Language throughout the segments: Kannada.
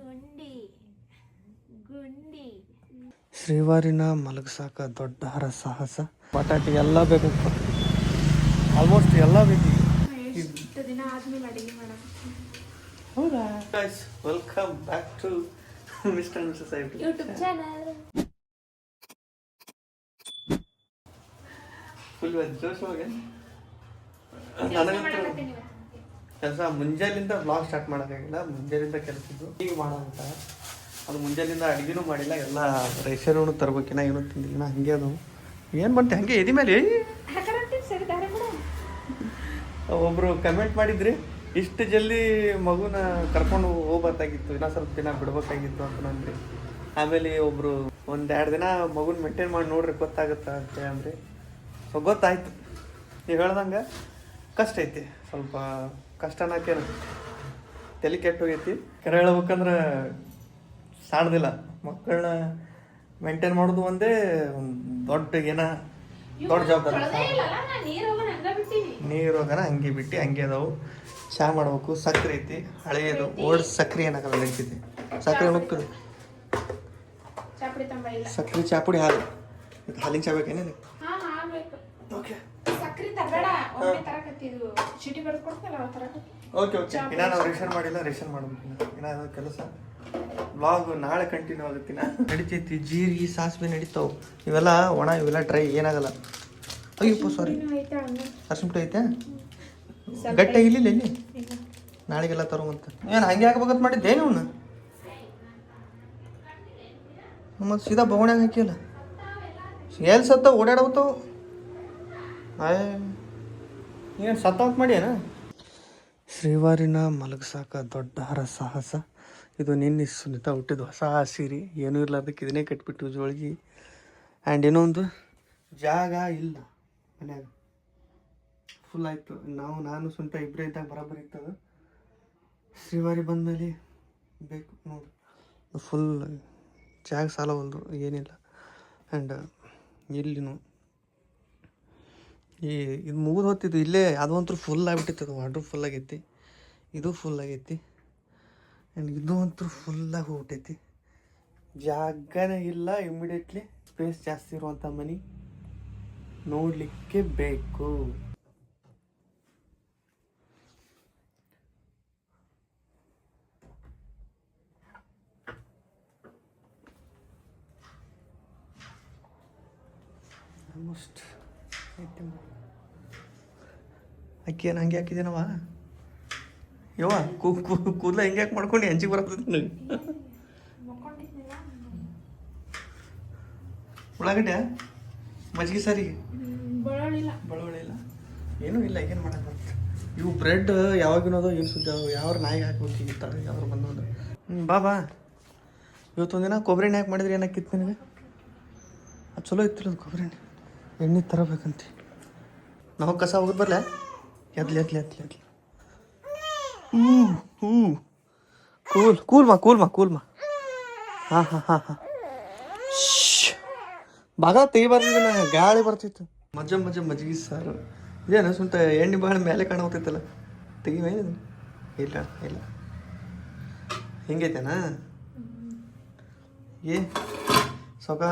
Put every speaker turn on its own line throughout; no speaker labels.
ಗುಂಡಿ ಗುಂಡಿ
ಶ್ರೀವಾರಿನ ಮಲಗಿಸಾಕ ದೊಡ್ಡ ಸಾಹಸ. ಬಟಾಟೆ ಎಲ್ಲ ಬೇಕಪ್ಪ, ಆಲ್ಮೋಸ್ಟ್ ಎಲ್ಲ ಬೇಕು.
ಎಷ್ಟು ದಿನ ಆದ್ಮೇಲೆ ಅಡಿಗೆ ಮಾಡಕ್ಕೆ.
ಹೌದಾ guys, welcome back to mister and missus IB
YouTube channel.
Full ಜೋಶ್ ಹೋಗಿ ನನಗಂತೂ ಕೆಲಸ ಮುಂಜಾನಿಂದ ಬ್ಲಾಗ್ ಸ್ಟಾರ್ಟ್ ಮಾಡೋಕ್ಕಾಗಿಲ್ಲ. ಮುಂಜಾನಿಂದ ಕೆಲಸದ್ದು ಈಗ ಮಾಡೋಂತ ಅದು ಮುಂಜಾನಿಂದ ಅಡುಗೆನೂ ಮಾಡಿಲ್ಲ. ಎಲ್ಲ ರೇಷನೂ ತರ್ಬೇಕಿನ, ಏನೂ ತಿಂದಿಲ್ಲ, ಹಂಗೆ ಅದು ಏನು ಬಂತೆ ಹಂಗೆ ಎದಿ ಮೇಲೆ. ಒಬ್ಬರು ಕಮೆಂಟ್ ಮಾಡಿದ್ರಿ, ಇಷ್ಟು ಜಲ್ದಿ ಮಗುನ ಕರ್ಕೊಂಡು ಹೋಗ್ಬೇಕಾಗಿತ್ತು, ಇನ್ನೂ ಸ್ವಲ್ಪ ದಿನ ಬಿಡ್ಬೇಕಾಗಿತ್ತು ಅಂತ ನಂದ್ರಿ. ಆಮೇಲೆ ಒಬ್ಬರು 1-2 ದಿನ ಮಗುನ ಮೇಂಟೈನ್ ಮಾಡಿ ನೋಡ್ರಿ ಗೊತ್ತಾಗುತ್ತಾ ಅಂತ ಅಂದ್ರಿ. ಸೊ ಗೊತ್ತಾಯ್ತು, ನೀವು ಹೇಳ್ದಂಗೆ ಕಷ್ಟ ಐತಿ, ಸ್ವಲ್ಪ ಕಷ್ಟ ಅನ್ನೋಕೇನು ತಲೆ ಕೆಟ್ಟು ಹೋಗೈತಿ. ಕರೆ ಹೇಳ್ಬೇಕಂದ್ರೆ ಸಾಣದಿಲ್ಲ. ಮಕ್ಕಳನ್ನ ಮೇಂಟೈನ್ ಮಾಡೋದು ಒಂದೇ ದೊಡ್ಡ ದೊಡ್ಡ ಜವಾಬ್ದಾರಿ. ನೀರು ಹೋಗೋಣ ಹಂಗೆ ಬಿಟ್ಟು ಹಂಗೆ ಅದಾವು. ಚಹಾ ಮಾಡ್ಬೇಕು, ಸಕ್ಕರೆ ಐತಿ, ಹಳೆಯದು ಓಲ್ಡ್ ಸಕ್ಕರೆ ಏನಾಗಲ್ಲ ನಡೀತೈತಿ. ಸಕ್ಕರೆ ಹೋಗ್ತದೆ, ಸಕ್ಕರೆ ಚಾಪುಡಿ, ಹಾಲು, ಹಾಲಿನ ಚಾ ಬೇಕೇನೇನು? Okay okay okay. ಇನ್ನ ನಾವು ರೇಷನ್ ಮಾಡಿಲ್ಲ, ರೇಷನ್ ಮಾಡ್ಬೇಕು ಇನ್ನ ಅದು ಕೆಲಸ. ವ್ಲಾಗ್ ನಾಳೆ ಕಂಟಿನ್ಯೂ ಆಗುತ್ತೆ. ನಡಿತೈತಿ. ಜೀರಿಗೆ ಸಾಸಿವೆ ನಡೀತಾವೆ, ಇವೆಲ್ಲ ಒಣ, ಇವೆಲ್ಲ ಡ್ರೈ, ಏನಾಗಲ್ಲ. ಅಯ್ಯಪ್ಪ ಸಾರಿ, ಅರ್ಶಿನ ಐತೆ ಗಟ್ಟಿ ಆಗಿಲ್ಲ ಇಲ್ಲಿ. ನಾಳೆಗೆಲ್ಲ ತರುವಂತ ಏನು ಹಂಗೆ ಹಾಕ್ಬೇಕಂತ ಮಾಡಿದ್ದೆ ನೀವು? ಮತ್ತು ಸೀದಾ ಬವಣ್ಯಾಗ ಹಾಕಿಲ್ಲ, ಎಲ್ಲಿ ಸತ್ತ ಓಡಾಡವತ್ತಾವು. ಏನು ಸತ್ತವಂತ ಮಾಡಿ ಏನ? ಶ್ರೀವಾರಿನ ಮಲಗಿಸಾಕ ದೊಡ್ಡ ಸಾಹಸ. ಇದು ನಿನ್ನೆ ಸುನಿತಾ ಹುಟ್ಟಿದ ಹೊಸ ಸೀರೆ, ಏನೂ ಇರ್ಲಾರ್ದಕ್ಕೆ ಇದನ್ನೇ ಕಟ್ಬಿಟ್ಟು ಜೋಳಿಗೆ. ಆ್ಯಂಡ್ ಇನ್ನೊಂದು ಜಾಗ ಇಲ್ಲ ಮನ್ಯಾಗ, ಫುಲ್ ಆಯಿತು. ನಾನು ಸುನಿತಾ ಇಬ್ಬರೇ ಇದ್ದಾಗ ಬರೋಬ್ಬರಿ ಇರ್ತದೆ. ಶ್ರೀವಾರಿ ಬಂದಮೇಲೆ ಬೇಕು ನೋಡಿ, ಫುಲ್ ಜಾಗ ಸಾಲವಲ್ದು, ಏನಿಲ್ಲ. ಆ್ಯಂಡ್ ಇಲ್ಲಿನೂ ಇದು ಮುಗಿದು ಹೊತ್ತಿದ್ದು ಇಲ್ಲೇ. ಅದು ಅಂತೂ ಫುಲ್ ಆಗಿಬಿಟ್ಟಿತ್ತು, ವಾಟ್ರ್ ಫುಲ್ ಆಗೈತಿ, ಇದು ಫುಲ್ ಆಗೈತಿ, ಆ್ಯಂಡ್ ಇದು ಅಂತೂ ಫುಲ್ಲಾಗಿ ಹೋಗ್ಬಿಟ್ಟೈತಿ. ಜಾಗನೇ ಇಲ್ಲ. ಇಮ್ಮಿಡಿಯೇಟ್ಲಿ ಸ್ಪೇಸ್ ಜಾಸ್ತಿ ಇರುವಂಥ ಮನೆ ನೋಡಲಿಕ್ಕೆ ಬೇಕು. ಆಲ್ಮೋಸ್ಟ್ ಅಕ್ಕಿ ಏನು ಹಂಗೆ ಹಾಕಿದೇನವ ಯವ್ವ, ಕೂದಲ ಹೆಂಗೆ ಯಾಕೆ ಮಾಡ್ಕೊಂಡು ಹಂಚಿಗೆ ಬರ್ತದೆ ನನಗೆ. ಉಳ್ಳಾಗಡ್ಡೆ ಮಜ್ಜಿಗೆ ಸಾರಿಗೆ ಬೆಳ್ಳುಳ್ಳಿ ಇಲ್ಲ, ಏನೂ ಇಲ್ಲ. ಏನು ಮಾಡಕ್ಕೆ ಬರುತ್ತೆ. ಇವು ಬ್ರೆಡ್ ಯಾವಾಗಿನೋದು ಏನು ಸುದ್ದಿ, ಯಾವ ನಾಯಿಗೆ ಹಾಕ್ಬೇಕು ಈಗಿರ್ತಾರೆ, ಯಾವ್ದು ಬಂದೋದು. ಬಾ ಇವತ್ತೊಂದಿನ ಕೊಬ್ಬರಿ ಎಣ್ಣೆ ಹಾಕಿ ಮಾಡಿದ್ರೆ ಏನಾಕಿತ್ತು ನಿನಗೆ? ಅದು ಚಲೋ ಇತ್ತು ಅದು ಕೊಬ್ಬರಿ ಎಣ್ಣೆ ತರಬೇಕಂತ. ನಾವು ಕಸ ಹೋಗೋದು ಬರಲ, ಎದ್ಲಿ ಕೂಲ್ಮಾ. ಹಾಂ ಭಾಗ ತೆಗಿಬಾರ್ದಿಲ್ಲ, ಗಾಳಿ ಬರ್ತಿತ್ತು. ಮಜ್ಜಿಗೆ ಸಾರು ಇದೇನು ಸುಂಟ ಎಣ್ಣೆ ಭಾಳ ಮೇಲೆ ಕಾಣೋಗ್ತೈತಲ್ಲ, ತೆಗಿವೇನು? ಇಲ್ಲ ಹಿಂಗೈತೇನಾ? ಸೊಕ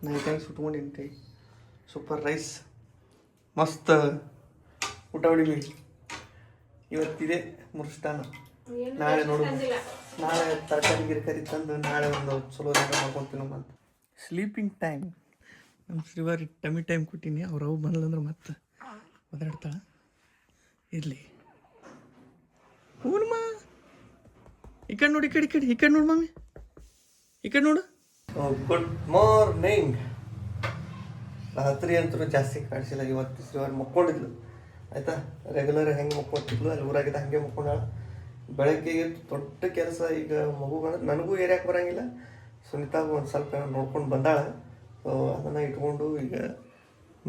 ನೈಟ್ ಟೈಮ್ ಸುಟ್ಕೊಂಡಿನಿ ಕೈ. ಸೂಪರ್ ರೈಸ್, ಮಸ್ತ್ ಊಟ ಹೊಡಿವಿ. ಇವತ್ತಿದೆ ಮುರುಷ್ಟಾನ. ನಾಳೆ ನೋಡು, ನಾಳೆ ತರಕಾರಿ ಗಿರ್ಕಾರಿ ತಂದು ನಾಳೆ ಒಂದು ಚಲೋ ಮಾಡ್ಕೊತೀನೋ ಅಂತ. Sleeping time. ನಮ್ಮ ಶ್ರೀವಾರಿ ಟಮಿ ಟೈಮ್ ಕೊಟ್ಟಿನಿ. ಅವ್ರು ಬಂದ್ಲಂದ್ರೆ ಮತ್ತೆ ಒದಾಡ್ತಾಳ. ಇರಲಿ ಹೂನಮ್ಮ. ಈ ಕಡೆ ನೋಡಿ, ಈ ಕಡೆ ನೋಡು ಮಮ್ಮಿ, ಈ ಕಡೆ ನೋಡು. Good morning. ರಾತ್ರಿ ಅಂತೂ ಜಾಸ್ತಿ ಕಾಣಿಸಿಲ್ಲ. ಇವತ್ತು ಶ್ರೀವಾರಿ ಮಕ್ಕೊಂಡಿದ್ಲು ಆಯಿತಾ. ರೆಗ್ಯುಲರ್ ಹೆಂಗೆ ಮಕ್ಕೊತಿದ್ಲು ಅಲ್ಲಿ ಊರಾಗಿದ್ದ ಹಾಗೆ ಮಕ್ಕೊಂಡಾಳ. ಬೆಳಗ್ಗೆ ದೊಡ್ಡ ಕೆಲಸ. ಈಗ ಮಗುಗಳು ನನಗೂ ಏರಿಯಾಕೆ ಬರೋಂಗಿಲ್ಲ, ಸುನಿತಾಗೂ ಒಂದು ಸ್ವಲ್ಪ ನೋಡ್ಕೊಂಡು ಬಂದಾಳ. ಸೊ ಅದನ್ನು ಇಟ್ಕೊಂಡು ಈಗ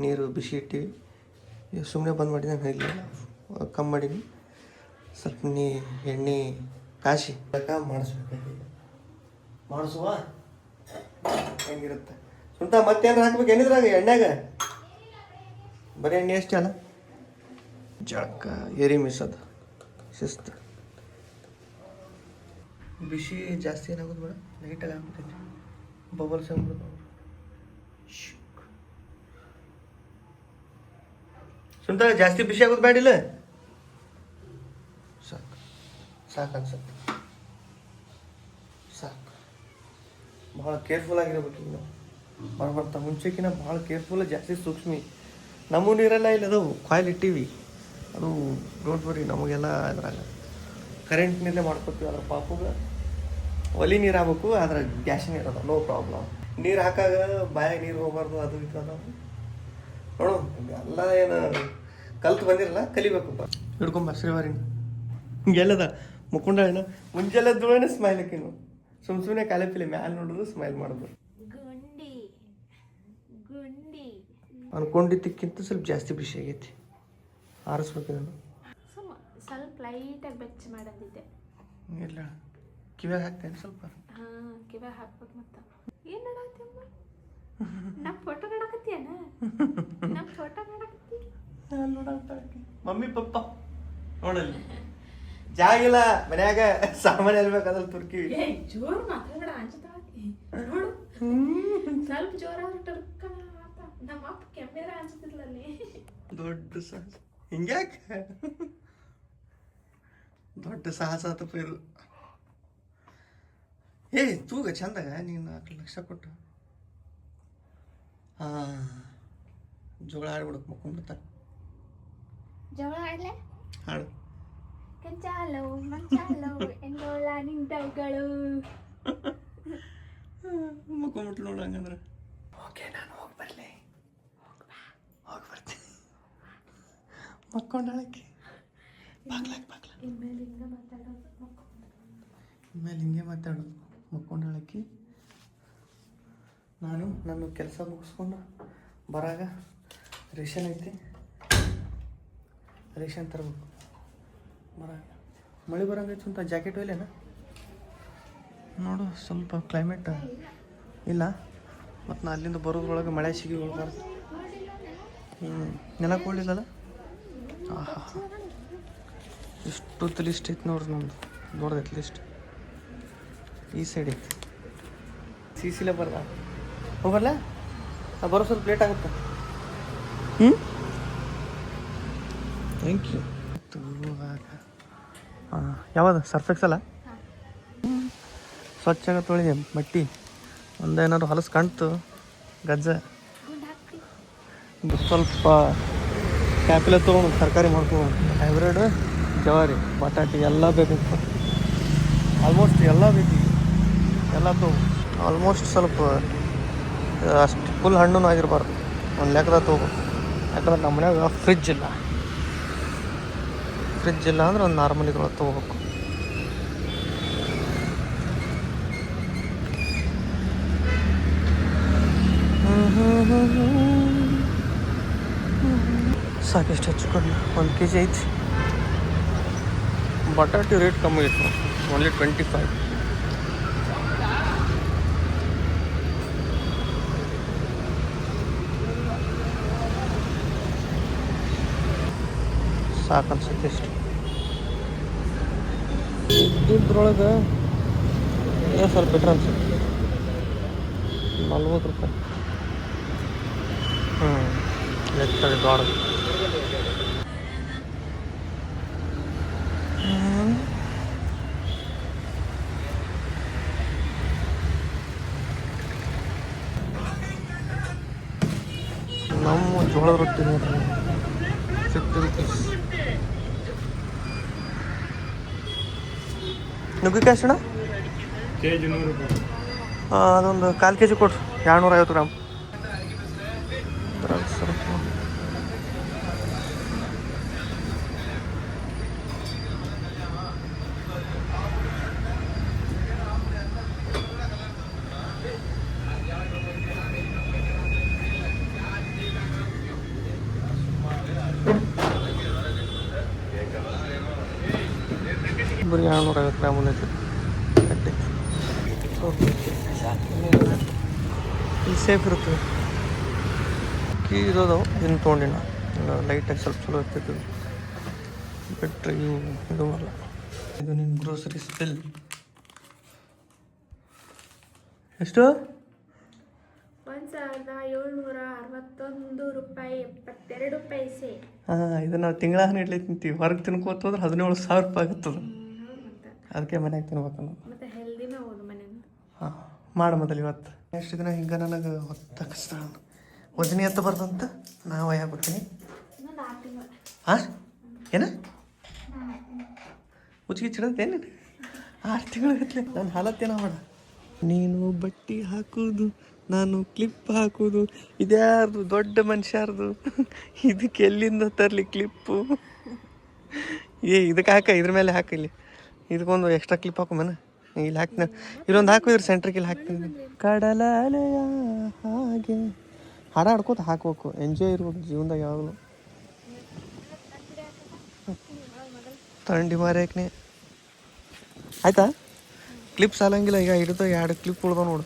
ನೀರು ಬಿಸಿ ಇಟ್ಟಿವಿ. ಈಗ ಸುಮ್ಮನೆ ಬಂದು ಮಾಡಿದಂಗೆ ಇಲ್ಲ, ಕಮ್ಮಿ ಮಾಡೀನಿ. ಸ್ವಲ್ಪ ಎಣ್ಣೆ ಕಾಶಿ ಮಾಡಿಸುವ ಹೆಂಗಿರುತ್ತೆ ಸುಂತ. ಮತ್ತೇನು ಹಾಕ್ಬೇಕು ಏನಿದ್ರಾಗ ಎಣ್ಣೆಗ? ಬರೀ ಎಣ್ಣೆ ಅಷ್ಟೇ ಅಲ್ಲ, ಜಳಕ ಏರಿ ಮಿಸೋದು ಶಿಸ್ತು. ಬಿಸಿ ಜಾಸ್ತಿ ಏನಾಗೋದು ಬೇಡ, ಲೈಟಾಗಿ ಆಗ್ಬಿಟ್ಟೈತಿ. ಬಬಲ್ಸ್ ಆಗ್ಬಿಡೋದು. ಸುಂದರ ಜಾಸ್ತಿ ಬಿಸಿ ಆಗೋದು ಬೇಡಿಲ್ಲ. ಸಾಕು ಸಾಕು ಅನ್ಸುತ್ತೆ, ಸಾಕು. ಭಾಳ ಕೇರ್ಫುಲ್ ಆಗಿರ್ಬೇಕು ಈಗ. ಬರ್ತಾ ಮುಂಚೆಕಿನ ಭಾಳ ಕೇರ್ಫುಲ್, ಜಾಸ್ತಿ ಸೂಕ್ಷ್ಮಿ. ನಮ್ಮ ನೀರೆಲ್ಲ ಇಲ್ಲ, ಅದು ಕಾಯಿಲ್ ಇಟ್ಟಿವಿ. ಅದು ಡೋಂಟ್ ವರಿ, ನಮಗೆಲ್ಲ ಅದ್ರಾಗ ಕರೆಂಟ್ ನೀರೇ ಮಾಡ್ಕೊತೀವಿ. ಅದ್ರ ಪಾಪುಗೆ ಒಲಿ ನೀರು ಆಗ್ಬೇಕು, ಅದ್ರ ಗ್ಯಾಸ್ ನೀರು ಅದ, ನೋ ಪ್ರಾಬ್ಲಮ್. ನೀರು ಹಾಕಾಗ ಬಾಯಾಗ ನೀರು ಹೋಗ್ಬಾರ್ದು, ಅದು ಇದು ಅದ ನೋಡು. ಎಲ್ಲ ಏನು ಕಲ್ತು ಬಂದಿರಲ್ಲ, ಕಲಿಬೇಕು. ಹಿಡ್ಕೊಂಬ ಶ್ರೀವಾರಿ ಹಿಂಗೆಲ್ಲದ ಮುಕ್ಕೊಂಡಾಳಿನ ಮುಂಜಾನೆ ಧೂಳೇನೆ ಸ್ಮೈಲ್ ಹಾಕಿನು. ಸುಮ್ಮನೆ ಕಾಲೇಪಿಲೆ ಮ್ಯಾಲೆ ನೋಡೋದು, ಸ್ಮೈಲ್ ಮಾಡೋದು.
ಗುಂಡಿ ಗುಂಡಿ
ಅನ್ಕೊಂಡಿದ್ದಕ್ಕಿಂತ ಸ್ವಲ್ಪ ಜಾಸ್ತಿ ಬಿಸಿ ಆಗೈತಿ. ಆರಿಸ್ಬೇಕು ನಾನು.
ಸ್ವಲ್ಪ ಲೈಟಾಗಿ ಬೆಚ್ಚ ಮಾಡಂದಿದ್ದೆ.
ಇಲ್ಲ ಕಿವ್ಯಾಗ ಹಾಕ್ತೇನೆ ಸ್ವಲ್ಪ.
ಹಾಂ, ಕಿವ್ಯಾಗ ಹಾಕ್ಬೇಕು. ಮತ್ತೆ ಏನು ನೋಡತ್ತೀಮ್ಮ? ನಮ್ಮ ಫೋಟೋ ನೋಡಕತ್ತೀಯನ? ನಮ್ಮ ಫೋಟೋ ನೋಡಕತ್ತಿ?
ಮಮ್ಮಿ ಪಪ್ಪ ನೋಡಲ್ಲಿ ಜಾಗಿಲ್ಲ ಮನ್ಯಾಗ, ಸಾಮಾನ್ಯ ಇರ್ಬೇಕಾದಲ್ಲಿ ತುರ್ಕಿ.
ಜೋರು ಮಾತಾಡ ಅನ್ಸುತ್ತಾಕಿ ನೋಡು. ಸ್ವಲ್ಪ ಜೋರಾದ್ರೆ ಟರ್ಕ ನಮ್ಮ ಅಪ್ಪ ಕೆಮ್ಮೆರ ಅನ್ಸುತ್ತಿರ್ಲಲ್ಲಿ.
ದೊಡ್ಡ ಸಾಹಸ ಹಿಂಗ್ಯಾಕೆ? ದೊಡ್ಡ ಸಾಹಸ ಆತಪ್ಪ ಇದು. ಏ ತೂಗ ಚಂದಾಗ ನೀನು 4 ಲಕ್ಷ ಕೊಟ್ಟು. ಹಾಂ, ಜೋಳ ಆಡ್ಬಿಡಕ್ಕೆ ಮಕ್ಕೊಂಡ್ಬಿಡ್ತ.
ಜೋಳ ಆಡ್ಲೆ?
ಹಾಡು.
ಕಂಚಾಲೋ ಮಂಚಾಲೋ ಎಂಡೋಳ ನಿಂದಗಳು.
ಮಕ್ಕೊಂಬಿಟ್ಲು ನೋಡು ಹಂಗಂದ್ರೆ. ಓಕೆ, ನಾನು ಹೋಗಿ ಬರಲಿ. ಹೋಗಿ ಬರ್ತೀನಿ. ಮಕ್ಕೊಂಡಾಳಕ್ಕೆ ಬಾಗ್ಲಾಕ್
ಇನ್ಮೇಲೆ ಹಿಂಗೆ ಮಾತಾಡೋದು.
ಇನ್ಮೇಲೆ ಹಿಂಗೆ ಮಾತಾಡೋದು. ಮಕ್ಕೊಂಡಾಳಕ್ಕೆ ನಾನು ನನ್ನ ಕೆಲಸ ಮುಗಿಸ್ಕೊಂಡು ಬರಾಗ ರೇಷನ್ ಐತಿ, ರೇಷನ್ ತರಬೇಕು. ಬರಾಗ ಮಳೆ ಬರಂಗೈತಿ ಅಂತ ಜಾಕೆಟ್ ಒಯ್ಲೇನ ನೋಡು. ಸ್ವಲ್ಪ ಕ್ಲೈಮೇಟ್ ಇಲ್ಲ, ಮತ್ತು ನಾ ಅಲ್ಲಿಂದ ಬರೋದ್ರೊಳಗೆ ಮಳೆ ಸಿಗಿ ಹೋಗ್ಬಾರ್ದು. ನೆಲ ಕೊಡಲಿಲ್ಲಲ್ಲ. ಆಹಾ, ಇಷ್ಟೊತ್ತು ಲಿಸ್ಟ್ ಐತಿ ನೋಡ್ರಿ ನಮ್ದು. ದೊಡ್ಡದೈತಿ ಲಿಸ್ಟ್. ಈ ಸೈಡ್ ಐತಿ, ಸಿಸಿಲೇ ಬರ್ದ ಹೋಗಲ್ಲ. ನಾ ಬರೋ ಸ್ವಲ್ಪ ಲೇಟ್ ಆಗುತ್ತೆ. Thank you. ಹಾಂ, ಯಾವುದು ಸರ್ಫ್ ಎಕ್ಸಲ್ಲ? ಸ್ವಚ್ಛಾಗ ತೊಳಿದೆ ಬಟ್ಟೆ. ಒಂದೇನಾದ್ರು ಹೊಲಸು ಕಾಣ್ತು ಗಜ್ಜ ಸ್ವಲ್ಪ ಕ್ಯಾಪಿಲ ತೊಗೊಂಡು ತರಕಾರಿ ಮಾಡ್ಕೊಂಡು. ಹೈಬ್ರಿಡ್ ಜವಾರಿ ಬಟಾಟೆ ಎಲ್ಲ ಬೇಕಾಗ್ತದೆ. ಆಲ್ಮೋಸ್ಟ್ ಎಲ್ಲ ಬೇಕು, ಎಲ್ಲ ತೊಗೊ. ಆಲ್ಮೋಸ್ಟ್ ಸ್ವಲ್ಪ ಅಷ್ಟು ಫುಲ್ ಹಣ್ಣು ಆಗಿರಬಾರ್ದು, ಒಂದು ಲೆಕ್ಕದಾಗ ತೊಗೋಬೇಕು. ಯಾಕಂದ್ರೆ ನಮ್ಮ ಮನ್ಯಾಗ ಫ್ರಿಜ್ ಇಲ್ಲ ಅಂದ್ರೆ ಒಂದು ನಾರ್ಮಲ್ ಇದ್ರೊಳಗೆ ತೊಗೋಬೇಕು. ಸಾಕೆಷ್ಟು ಹಚ್ಕೊಂಡು 1 kg ಐತಿ. ಬಟಾಟೆ ರೇಟ್ ಕಮ್ಮಿ ಐತಿ, ಓನ್ಲಿ 25. ಸಾಕು ಅನ್ಸುತ್ತೆ ಇಷ್ಟು. ಇದ್ರೊಳಗೆ ಏನು ಸ್ವಲ್ಪ ಬೆಟ್ರ್ ಅನ್ಸುತ್ತೆ. 40 ರೂಪಾಯಿ. ಲೆಕ್ಕದ ಗಾಢ. ನಮ್ಮ ಜೋಳದ ರೊಟ್ಟಿ ನೋಡ್ರಿ 50 ರೂಪೀಸ್. ನುಗ್ಗಿಕಾಯಿ ಅಷ್ಟಣ್ಣ?
ಕೆಜಿ 100 ರೂಪಾಯಿ.
ಅದೊಂದು 1/4 kg ಕೊಡ್ರಿ, 250 ಗ್ರಾಮ್. ಬರೀ 250 ಗ್ರಾಮ್ ಐತಿ ಕಟ್ಟಿ. ಇಲ್ಲಿ ಸೇಫ್ ಇರುತ್ತೆ. ಕೀ ಇರೋದವು ಇನ್ನು ತೊಗೊಂಡಿನ ಲೈಟಾಗಿ ಸ್ವಲ್ಪ ಚಲೋ ಇರ್ತೈತಿ. ಬಿಟ್ಟರೆ ಇದು ಅಲ್ಲ. ಇದು ನಿನ್ನ ಗ್ರೋಸರೀಸ್ ಬಿಲ್ ಎಷ್ಟು?
1761 ರೂಪಾಯಿ 72 ಪೈಸೆ.
ಹಾಂ, ಇದು ನಾವು ತಿಂಗಳಾನ ಇಡ್ಲಿ ತಿಂತೀವಿ. ಹೊರಗೆ ತಿನ್ಕೋತ ಹೋದ್ರೆ 17,000 ರೂಪಾಯಿ ಆಗುತ್ತದೆ.
ಮತ್ತೆ
ಅದಕ್ಕೆ ಮನ್ಯಾಗ ತಿನ್ಬೇಕು ನಾವು.
ಮತ್ತೆ ಹೆಲ್ದಿನ ಹೌದು ಮನೆಯಿಂದ.
ಹಾಂ, ಮಾಡು ಮೊದಲು ಇವತ್ತು. ಎಷ್ಟು ದಿನ ಹಿಂಗೆ ನನಗೆ ಹೊತ್ತಕ್ಸ್ತಾಳ ವಜನಿ ಎತ್ತ ಬರ್ದಂತ ನಾವು ಯಾಕೋತೀನಿ.
ಇನ್ನೊಂದು 6 ತಿಂಗಳು.
ಹಾಂ, ಏನ ಉಚ್ಚಿಗೆ ಚಿಡತ್ತೇನು? 6 ತಿಂಗಳಾಗತ್ಲೆ ನನ್ನ ಹಾಲತ್ತೇನ ಮಾಡ. ನೀನು ಬಟ್ಟೆ ಹಾಕೋದು, ನಾನು ಕ್ಲಿಪ್ ಹಾಕೋದು, ಇದ್ಯಾರ್ದು ದೊಡ್ಡ ಮನುಷ್ಯರ್ದು. ಇದಕ್ಕೆ ಎಲ್ಲಿಂದ ತರಲಿ ಕ್ಲಿಪ್ಪು? ಇದಕ್ಕೆ ಹಾಕ, ಇದ್ರ ಮೇಲೆ ಹಾಕ. ಇಲ್ಲಿ ಇದಕ್ಕೊಂದು ಎಕ್ಸ್ಟ್ರಾ ಕ್ಲಿಪ್ ಹಾಕೊಂಬನ. ಇಲ್ಲಿ ಹಾಕ್ತೀನಿ, ಇಲ್ಲೊಂದು ಹಾಕು, ಇದ್ರ ಸೆಂಟ್ರಿಗೆ ಇಲ್ಲಿ ಹಾಕ್ತೀನಿ. ಕಡಲಲೆಯ ಹಾಗೆ ಹಾಡ ಹಾಡ್ಕೋತ ಹಾಕ್ಬೇಕು. ಎಂಜಾಯ್ ಇರ್ಬೇಕು ಜೀವನದಾಗ ಯಾವಾಗಲೂ. ತಂಡಿ ಮಾರ್ಯಾಕನೆ ಆಯ್ತಾ? ಕ್ಲಿಪ್ ಸಾಲಂಗಿಲ್ಲ. ಈಗ ಹಿಡಿದು 2 ಕ್ಲಿಪ್ ಉಳ್ದವ ನೋಡು.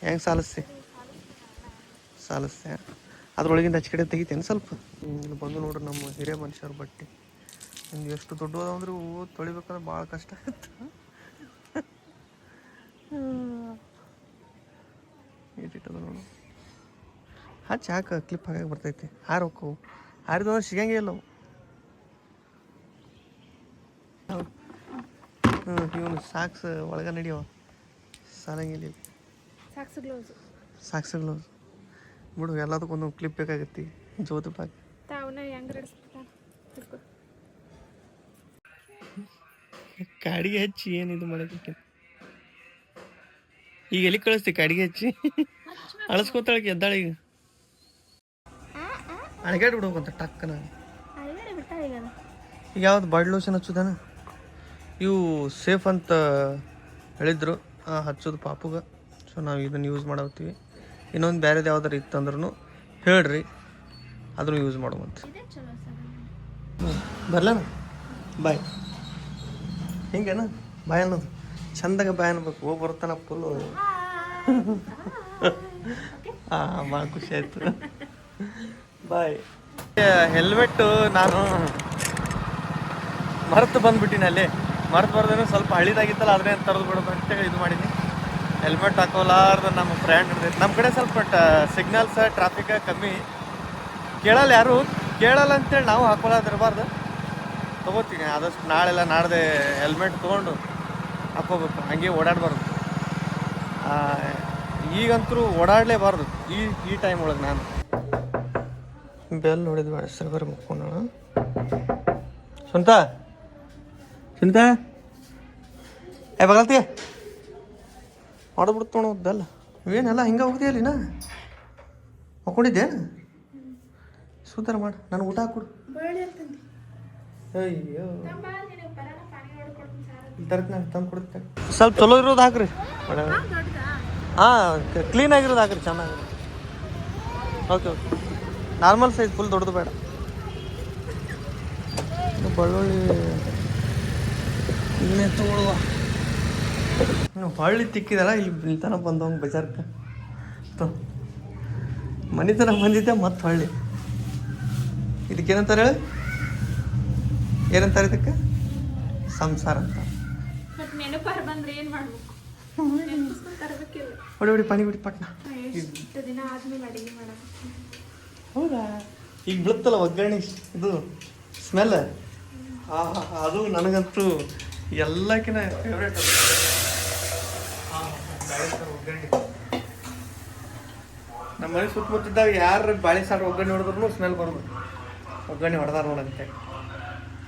ಹೆಂಗೆ ಸಾಲಿಸ್ತೆ ಅದ್ರೊಳಗಿಂದ ಹಚ್ಚ ಕಡೆ ತೆಗಿತೇನೆ ಸ್ವಲ್ಪ. ಇಲ್ಲಿ ಬಂದು ನೋಡ್ರಿ ನಮ್ಮ ಹಿರಿಯ ಮನುಷ್ಯರ ಬಟ್ಟೆ. ನಿಮ್ಗೆ ಎಷ್ಟು ದೊಡ್ಡದು ಅಂದ್ರೆ ತೊಳಿಬೇಕಂದ್ರೆ ಭಾಳ ಕಷ್ಟ ಆಗುತ್ತೆ. ಇಟ್ಟಿಟ್ಟದ ನೋಡು. ಹಚ್ಚಿ ಹಾಕ, ಕ್ಲಿಪ್ ಹಾಕಕ್ಕೆ ಬರ್ತೈತಿ. ಹಾರೋಕ್ಕವು ಹಾರಿದ ಅಂದ್ರೆ ಸಿಗಂಗೆ ಇಲ್ಲ ಅವು. ಇವನು ಸಾಕ್ಸ್ ಒಳಗೆ ನಡಿಯವ ಸಾಲಂಗಿಲ್ಲ. ಸಾಕ್ಸ್ ಗ್ಲೌಸ್ ಬಿಡು, ಎಲ್ಲದಕ್ಕೊಂದು ಕ್ಲಿಪ್ ಬೇಕಾಗತ್ತಿ. ಜೋತು ಪಾಕ್ ಕಾಡಿಗೆ ಹಚ್ಚಿ ಏನಿದು ಮಾಡಕ್ಕೆ. ಈಗ ಎಲ್ಲಿ ಕಳಿಸ್ತಿ ಕಾಡಿಗೆ ಹಚ್ಚಿ? ಅಳಸ್ಕೊತಾಳಕ್ಕೆ ಎದ್ದಾಳ. ಈಗ ಅಳಗಾಡಿ ಬಿಡ್ಬೇಕಂತ ಟಕ್ಕನ. ಈಗ ಯಾವ್ದು ಬಾಡಿ ಲೋಷನ್ ಹಚ್ಚೋದಾನ? ಇವು ಸೇಫ್ ಅಂತ ಹೇಳಿದ್ರು ಹಚ್ಚೋದು ಪಾಪುಗ. ಸೊ ನಾವು ಇದನ್ನು ಯೂಸ್ ಮಾಡತ್ತೀವಿ. ಇನ್ನೊಂದು ಬೇರೆದು ಯಾವ್ದಾರು ಇತ್ತಂದ್ರೂ ಹೇಳ್ರಿ, ಅದನ್ನು ಯೂಸ್ ಮಾಡುವಂತೆ. ಬರ್ಲನ ಬಾಯ್. ಹಿಂಗೇನ ಬಾಯ್ ಅನ್ನೋದು ಚಂದಾಗ ಬಾಯ್ ಅನ್ಬೇಕು. ಹೋಗಿ ಬರ್ತಾನ ಫುಲ್ಲು. ಹಾಂ, ಭಾಳ ಖುಷಿ ಆಯಿತು. ಬಾಯ್. ಹೆಲ್ಮೆಟ್ಟು ನಾನು ಮರೆತು ಬಂದ್ಬಿಟ್ಟಿನಿ. ಅಲ್ಲಿ ಮರೆತು ಬರ್ದೇನೆ ಸ್ವಲ್ಪ ಹಳಿದಾಗಿತ್ತಲ್ಲ, ಅದನ್ನೇ ತರದು ಬಿಡೋದು ಅಂತೇಳಿ ಇದು ಮಾಡೀನಿ. ಹೆಲ್ಮೆಟ್ ಹಾಕೋಲಾರ್ದು ನಮ್ಮ ಫ್ರೆಂಡ್ ಹಿಡ್ದೈತೆ. ನಮ್ಮ ಕಡೆ ಸ್ವಲ್ಪ ಸಿಗ್ನಲ್ಸ್ ಟ್ರಾಫಿಕ್ ಕಮ್ಮಿ ಕೇಳಲ್ಲ, ಯಾರು ಕೇಳಲ್ಲ ಅಂತೇಳಿ ನಾವು ಹಾಕೊಳ್ಳೋದಿರಬಾರ್ದು. ತೊಗೋತೀನಿ ಆದಷ್ಟು. ನಾಳೆಲ್ಲ ನಾಡ್ದೆ ಹೆಲ್ಮೆಟ್ ತೊಗೊಂಡು ಹಾಕೋಬೇಕು. ಹಂಗೆ ಓಡಾಡಬಾರ್ದು. ಈಗಂತೂ ಓಡಾಡಲೇಬಾರ್ದು ಈ ಟೈಮ್ ಒಳಗೆ. ನಾನು ಬೆಲ್ ನೋಡಿದ್ವಿ ಬೇಡ, ಸರ್ವರ್ ಮುಕ್ಕೊಂಡು ಸುಂತ ಬಗಲ್ತಿಯ ಹೊಡೆದ್ಬಿಡ್ತು ನೋಡು ಬೆಲ್ಲ. ಇವೇನೆಲ್ಲ ಹಿಂಗೆ ಹೋಗ್ತೀಯಲ್ಲಿನ ಮಕ್ಕೊಂಡಿದ್ದೇನು? ಸುಧಾರ ಮಾಡಿ ನಾನು ಊಟ ಹಾಕ್ಕೊಡು. ಅಯ್ಯೋ ತರ್ತೀನಿ, ತಂದು ಕೊಡ್ತೀನಿ. ಸ್ವಲ್ಪ ಚಲೋ ಇರೋದು ಹಾಕ್ರಿ. ಹಾಂ, ಕ್ಲೀನ್ ಆಗಿರೋದು ಹಾಕ್ರಿ, ಚೆನ್ನಾಗಿ. ಓಕೆ ನಾರ್ಮಲ್ ಸೈಜ್, ಫುಲ್ ದೊಡ್ಡದು ಬೇಡ. ಬೆಳ್ಳುಳ್ಳಿ ಇನ್ನೇ ತಗೊಳ್ಳುವ. ಹೊಳ್ಳಿ ತಿಕ್ಕಿದಲ್ಲ, ಇಲ್ಲಿ ತನ ಬಂದವಂಗೆ ಬಜಾರ್ಗೆ ಮನೆ ತನಕ ಬಂದಿದ್ದೆ. ಮತ್ತು ಹೊಳ್ಳಿ ಇದಕ್ಕೇನಂತಾರೆ ಹೇಳಿ? ಏನಂತಾರೆ ಇದಕ್ಕೆ? ಸಂಸಾರ ಅಂತ. ಹೊಡಿ ಪಾನಿ ಬಿಡಿ ಪಟ್ನ. ಹೌದಾ? ಈಗ ಬೀಳುತ್ತಲ್ಲ ಒಗ್ಗರಣೆ, ಇದು ಸ್ಮೆಲ್, ಅದು ನನಗಂತೂ ಎಲ್ಲಕ್ಕಿಂತ ಫೇವ್ರೇಟ್. ಅದು ಒಗ್ಗರಣೆ ನಮ್ಮ ಮನೆ ಸುತ್ತಮುತ್ತಿದ್ದಾಗ ಯಾರು ಬಾಳೆ ಸಾರು ಒಗ್ಗರಣೆ ಹೊಡೆದ್ರು ಸ್ಮೆಲ್ ಬರೋದು. ಒಗ್ಗರಣೆ ಹೊಡೆದಾರ ನೋಡಂತೆ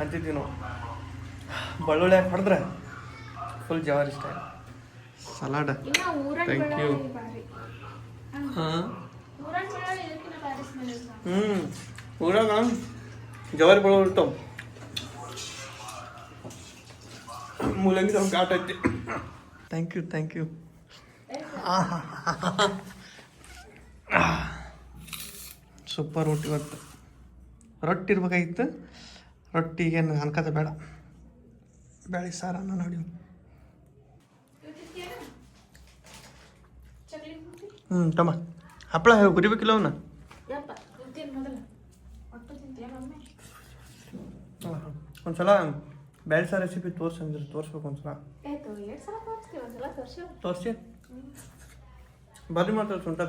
ಅಂತಿದ್ವಿ ನಾವು. ಬೆಳ್ಳುಳ್ಳಿ ಹಾಕಿ ಹೊಡೆದ್ರೆ ಫುಲ್ ಜವಾರಿ ಸ್ಟೈಲ್. Salad, thank you. ಹಾಂ, ಊರಾಗ ಜವಾರಿ ಬೆಳ್ಳುಳ್ಳಿ ಇರ್ತಾವೆ. ಮೂಲಂಗಿ ಸ್ವಲ್ಪ ಘಾಟ್ ಐತಿ. Thank you. ಸೂಪರ್ ರೊಟ್ಟಿ. ಇವತ್ತು ರೊಟ್ಟಿ ಇರ್ಬೇಕಾಗಿತ್ತು. ರೊಟ್ಟಿಗೇನು ಅನ್ಕತ ಬೇಡ, ಬೇಳೆ ಸಾರು ಅನ್ನ ನೋಡಿ. ತಮ್ಮ ಹಪ್ಪಳ ಗುರಿಬೇಕಿಲ್ಲ ಅವನ್ನ. ಒಂದ್ಸಲ ಬೇಳೆ ಸಾರು ರೆಸಿಪಿ ತೋರಿಸ್ಬೇಕು ಒಂದ್ಸಲ. ತೋರಿಸಿ ಬಾರಿ ಮಾಡ್ತಾರೆ ಸುಂಟ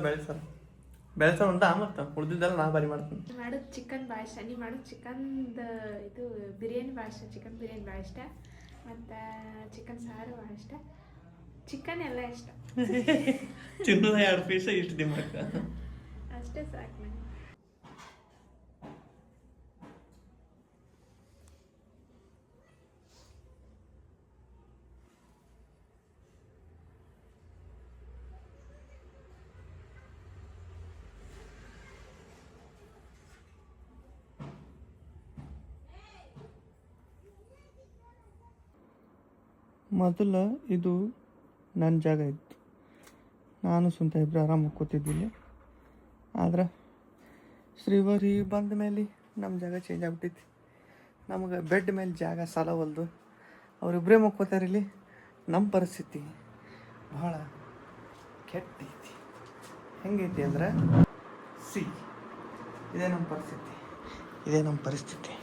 ಬೆಳೆಸ ಉಂಟ ಮತ್ತು ಉಳ್ದಿದ್ದೆಲ್ಲ ನಾ ಬಾರಿ ಮಾಡ್ತೀನಿ.
ನೀ ಮಾಡೋದು ಚಿಕನ್ ಭಾಳ ಇಷ್ಟ. ನೀ ಮಾಡೋದು ಚಿಕನ್ದು ಇದು ಬಿರಿಯಾನಿ ಭಾಳ ಇಷ್ಟ. ಚಿಕನ್ ಬಿರಿಯಾನಿ ಭಾಳ ಇಷ್ಟ. ಮತ್ತು ಚಿಕನ್ ಸಾರು ಭಾಳ ಇಷ್ಟ. ಚಿಕನ್ ಎಲ್ಲ ಇಷ್ಟ.
ಚಿನ್ನದ 2 ಪೀಸ ಇಷ್ಟು ದಿಮಾಕ.
ಅಷ್ಟೇ ಸಾಕು ನನಗೆ.
ಮೊದಲು ಇದು ನನ್ನ ಜಾಗ ಇತ್ತು. ನಾನು ಸ್ವಂತ ಇಬ್ಬರು ಆರಾಮಾಗಿ ಕೂತಿದ್ದಿಲ್ಲ. ಆದ್ರೆ ಶ್ರೀವರಿ ಬಂದ ಮೇಲೆ ನಮ್ಮ ಜಾಗ ಚೇಂಜ್ ಆಗ್ಬಿಟ್ಟೈತಿ. ನಮಗೆ ಬೆಡ್ ಮೇಲೆ ಜಾಗ ಸಾಲವಲ್ದು. ಅವರಿಬ್ಬರೇ ಮಕ್ಕೋತಾರೆ ಇಲ್ಲಿ. ನಮ್ಮ ಪರಿಸ್ಥಿತಿ ಭಾಳ ಕೆಟ್ಟೈತಿ. ಹೆಂಗೈತಿ ಅಂದ್ರೆ ಇದೇ ನಮ್ಮ ಪರಿಸ್ಥಿತಿ.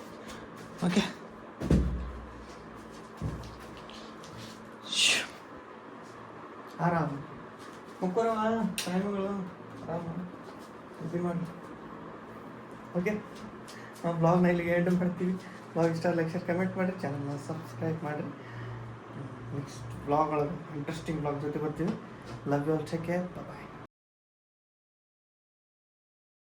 ಓಕೆ, ಆರಾಮ ಮುಕ್ಕೋರವ ಟೈಮ್ಗಳು ಆರಾಮ ಇದು ಮಾಡಿ. ಓಕೆ, ನಾವು ಬ್ಲಾಗ್ನ ಇಲ್ಲಿಗೆ ಎಂಡ್ ಮಾಡ್ತೀವಿ. ಬ್ಲಾಗ್ ಇಷ್ಟ ಲೈಕ್ ಶೇರ್ ಕಮೆಂಟ್ ಮಾಡಿರಿ, ಚಾನಲ್ನ ಸಬ್ಸ್ಕ್ರೈಬ್ ಮಾಡಿರಿ. ನೆಕ್ಸ್ಟ್ ಬ್ಲಾಗ್ ಒಳಗೆ ಇಂಟ್ರೆಸ್ಟಿಂಗ್ ಬ್ಲಾಗ್ ಜೊತೆ ಬರ್ತೀವಿ. Love you all, take care, bye.